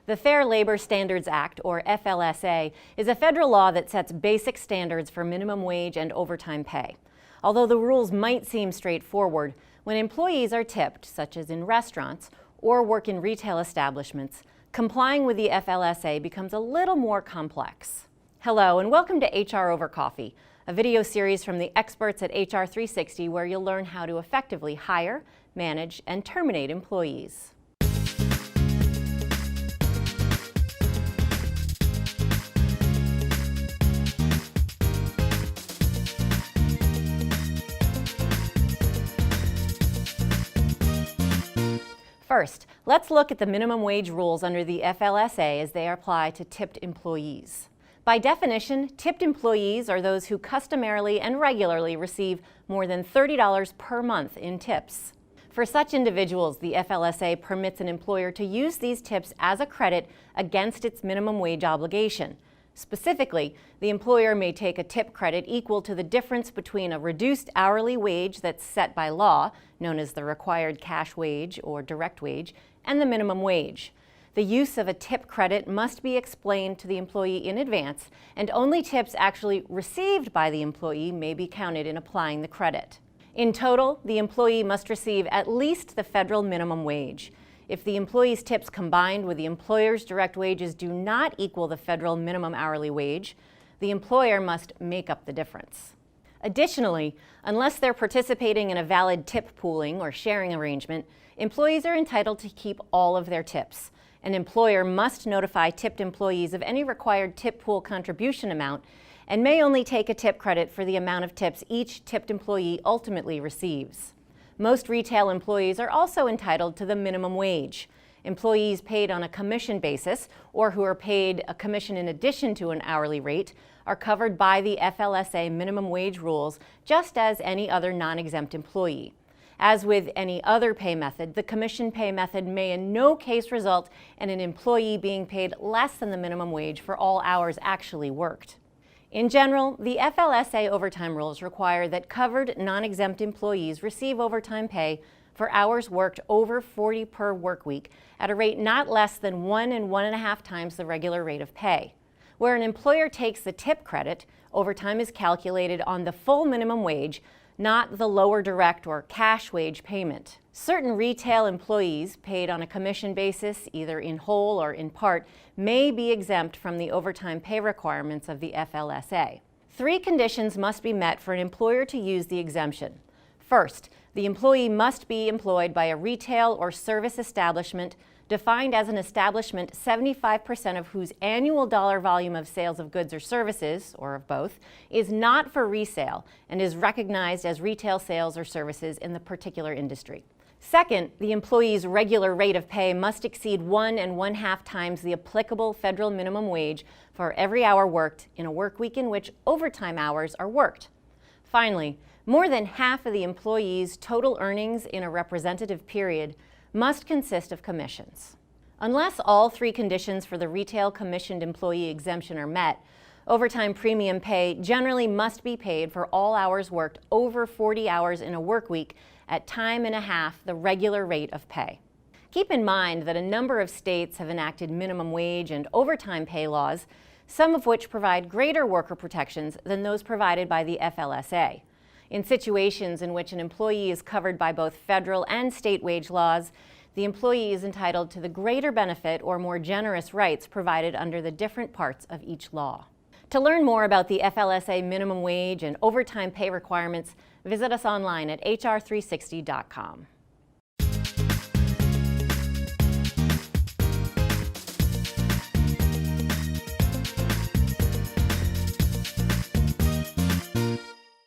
The Fair Labor Standards Act, or FLSA, is a federal law that sets basic standards for minimum wage and overtime pay. Although the rules might seem straightforward, when employees are tipped, such as in restaurants, or work in retail establishments, complying with the FLSA becomes a little more complex. Hello, and welcome to HR Over Coffee, a video series from the experts at HR 360 where you'll learn how to effectively hire, manage, and terminate employees. First, let's look at the minimum wage rules under the FLSA as they apply to tipped employees. By definition, tipped employees are those who customarily and regularly receive more than $30 per month in tips. For such individuals, the FLSA permits an employer to use these tips as a credit against its minimum wage obligation. Specifically, the employer may take a tip credit equal to the difference between a reduced hourly wage that's set by law, known as the required cash wage or direct wage, and the minimum wage. The use of a tip credit must be explained to the employee in advance, and only tips actually received by the employee may be counted in applying the credit. In total, the employee must receive at least the federal minimum wage. If the employee's tips combined with the employer's direct wages do not equal the federal minimum hourly wage, the employer must make up the difference. Additionally, unless they're participating in a valid tip pooling or sharing arrangement, employees are entitled to keep all of their tips. An employer must notify tipped employees of any required tip pool contribution amount and may only take a tip credit for the amount of tips each tipped employee ultimately receives. Most retail employees are also entitled to the minimum wage. Employees paid on a commission basis or who are paid a commission in addition to an hourly rate are covered by the FLSA minimum wage rules just as any other non-exempt employee. As with any other pay method, the commission pay method may in no case result in an employee being paid less than the minimum wage for all hours actually worked. In general, the FLSA overtime rules require that covered non-exempt employees receive overtime pay for hours worked over 40 per work week at a rate not less than 1 and 1.5 times the regular rate of pay. Where an employer takes the tip credit, overtime is calculated on the full minimum wage, not the lower direct or cash wage payment. Certain retail employees paid on a commission basis, either in whole or in part, may be exempt from the overtime pay requirements of the FLSA. 3 conditions must be met for an employer to use the exemption. First, the employee must be employed by a retail or service establishment defined as an establishment 75% of whose annual dollar volume of sales of goods or services, or of both, is not for resale and is recognized as retail sales or services in the particular industry. Second, the employee's regular rate of pay must exceed 1 and 1/2 times the applicable federal minimum wage for every hour worked in a work week in which overtime hours are worked. Finally, more than half of the employee's total earnings in a representative period must consist of commissions. Unless all 3 conditions for the retail commissioned employee exemption are met, overtime premium pay generally must be paid for all hours worked over 40 hours in a work week at time and a half the regular rate of pay. Keep in mind that a number of states have enacted minimum wage and overtime pay laws, some of which provide greater worker protections than those provided by the FLSA. In situations in which an employee is covered by both federal and state wage laws, the employee is entitled to the greater benefit or more generous rights provided under the different parts of each law. To learn more about the FLSA minimum wage and overtime pay requirements, visit us online at hr360.com.